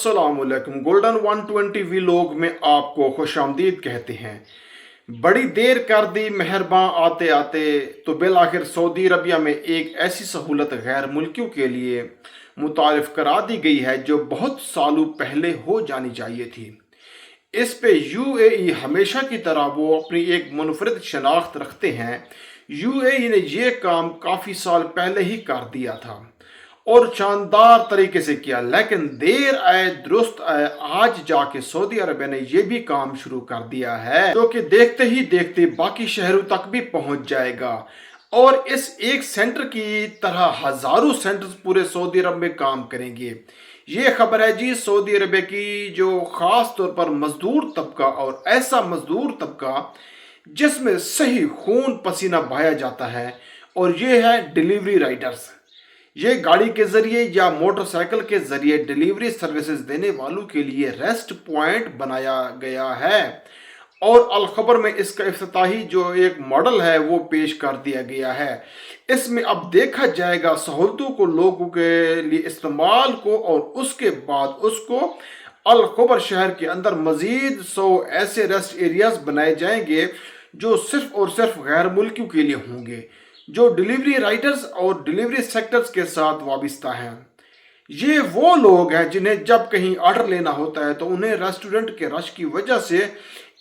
अस्सलामुअलैकुम। Golden 120 vlog में आपको खुशामदीद कहते हैं। बड़ी देर कर दी मेहरबान आते आते, तो बिल आखिर सऊदी अरबिया में एक ऐसी सहूलत गैर मुल्कियों के लिए मुतारिफ करा दी गई है जो बहुत सालों पहले हो जानी चाहिए थी। इस पे यूएई हमेशा की तरह वो अपनी एक मुनफरिद शनाख्त रखते हैं। यूएई ने ये काम काफ़ी साल पहले ही कर दिया था और शानदार तरीके से किया, लेकिन देर आए दुरुस्त आए, आज जाके सऊदी अरबिया ने यह भी काम शुरू कर दिया है जो कि देखते ही देखते बाकी शहरों तक भी पहुंच जाएगा। और इस एक सेंटर की तरह हजारों सेंटर्स पूरे सऊदी अरब में काम करेंगे। ये खबर है जी सऊदी अरबिया की, जो खास तौर पर मजदूर तबका और ऐसा मजदूर तबका जिसमें सही खून पसीना बहाया जाता है, और ये है डिलीवरी राइडर्स। ये गाड़ी के जरिए या मोटरसाइकिल के जरिए डिलीवरी सर्विसेज देने वालों के लिए रेस्ट पॉइंट बनाया गया है। और अल खबर में इसका इफ्तिताही जो एक मॉडल है वो पेश कर दिया गया है। इसमें अब देखा जाएगा सहूलतों को लोगों के लिए इस्तेमाल को, और उसके बाद उसको अल खबर शहर के अंदर मजीद 100 ऐसे रेस्ट एरियाज बनाए जाएंगे जो सिर्फ और सिर्फ गैर मुल्कियों के लिए होंगे, जो डिलीवरी राइडर्स और डिलीवरी सेक्टर्स के साथ वाबस्ता हैं। ये वो लोग हैं जिन्हें जब कहीं ऑर्डर लेना होता है तो उन्हें रेस्टोरेंट के रश की वजह से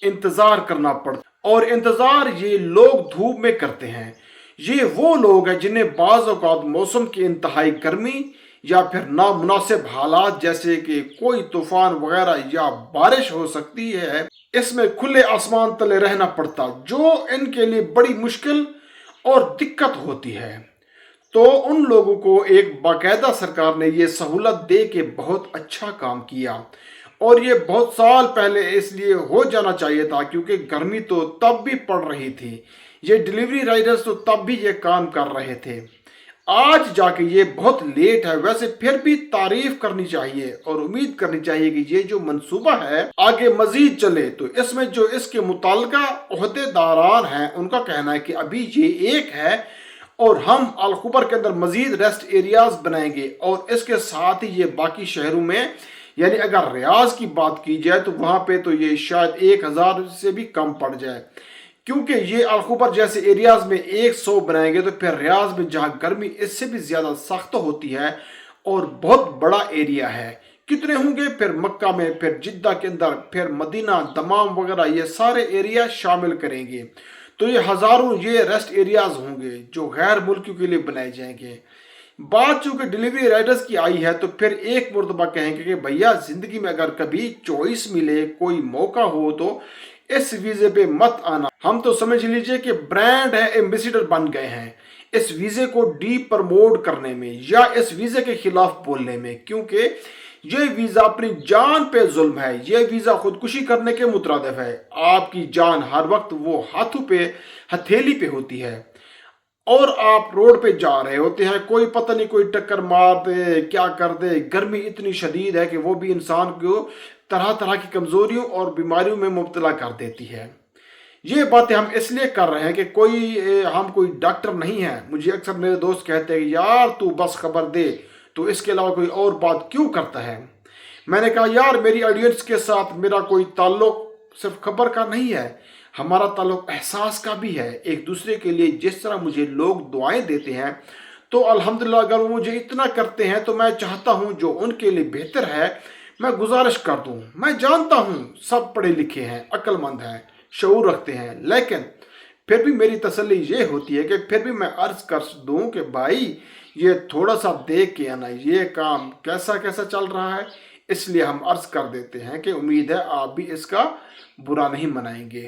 इंतज़ार करना पड़ता है, और इंतज़ार ये लोग धूप में करते हैं। ये वो लोग हैं जिन्हें बाज़ औक़ात मौसम की इंतहाई गर्मी या फिर नामुनासिब हालात जैसे कि कोई तूफान वगैरह या बारिश हो सकती है, इसमें खुले आसमान तले रहना पड़ता, जो इनके लिए बड़ी मुश्किल और दिक्कत होती है। तो उन लोगों को एक बाकायदा सरकार ने ये सहूलत दे के बहुत अच्छा काम किया, और ये बहुत साल पहले इसलिए हो जाना चाहिए था क्योंकि गर्मी तो तब भी पड़ रही थी। ये डिलीवरी राइडर्स तो तब भी ये काम कर रहे थे। आज जाके ये बहुत लेट है। वैसे फिर भी तारीफ करनी चाहिए और उम्मीद करनी चाहिए कि ये जो मंसूबा है आगे मजीद चले। तो इसमें जो इसके मुताल्लिका ओहदेदारान हैं उनका कहना है कि अभी ये एक है और हम अल खबर के अंदर मजीद रेस्ट एरियाज बनाएंगे, और इसके साथ ही ये बाकी शहरों में, यानी अगर रियाज की बात की जाए तो वहाँ पे तो ये शायद 1000 से भी कम पड़ जाए, क्योंकि ये अल खबर जैसे एरियाज में 100 बनाएंगे तो फिर रियाज में जहाँ गर्मी इससे भी ज़्यादा सख्त होती है और बहुत बड़ा एरिया है, कितने होंगे फिर मक्का में, फिर जिद्दा के अंदर, फिर मदीना, दमाम वगैरह, ये सारे एरिया शामिल करेंगे। तो ये हज़ारों ये रेस्ट एरियाज होंगे जो गैर मुल्कियों के लिए बनाए जाएंगे। बात चूँकि डिलीवरी राइडर्स की आई है तो फिर एक मुर्तबा कहेंगे कि भैया ज़िंदगी में अगर कभी चॉइस मिले, कोई मौका हो, तो इस वीज़े पे मत आना। हम तो समझ लीजिए कि ब्रांड है, एम्बेसडर बन गए हैं इस वीज़े को डी प्रमोट करने में या इस वीज़े के खिलाफ बोलने में, क्योंकि ये वीज़ा अपनी जान पे जुल्म है। ये वीज़ा खुदकुशी करने के मुतरादिफ है। आपकी जान हर वक्त वो हाथों पे, हथेली पे होती है, और आप रोड पे जा रहे होते हैं, कोई पता नहीं कोई टक्कर मार दे, क्या कर दे। गर्मी इतनी शदीद है कि वो भी इंसान को तरह तरह की कमज़ोरियों और बीमारियों में मुब्तला कर देती है। ये बातें हम इसलिए कर रहे हैं कि हम कोई डॉक्टर नहीं हैं। मुझे अक्सर मेरे दोस्त कहते हैं यार तू बस खबर दे, तो इसके अलावा कोई और बात क्यों करता है। मैंने कहा यार मेरी ऑडियंस के साथ मेरा कोई ताल्लुक सिर्फ खबर का नहीं है, हमारा ताल्लुक एहसास का भी है। एक दूसरे के लिए जिस तरह मुझे लोग दुआएं देते हैं, तो अल्हम्दुलिल्लाह अगर वो मुझे इतना करते हैं तो मैं चाहता हूँ जो उनके लिए बेहतर है मैं गुजारिश कर दूँ। मैं जानता हूँ सब पढ़े लिखे हैं, अक्लमंद हैं, शऊर रखते हैं, लेकिन फिर भी मेरी तसल्ली ये होती है कि फिर भी मैं अर्ज कर दूँ कि भाई ये थोड़ा सा देख के आना, ये काम कैसा कैसा चल रहा है। इसलिए हम अर्ज कर देते हैं कि उम्मीद है आप भी इसका बुरा नहीं मनाएंगे।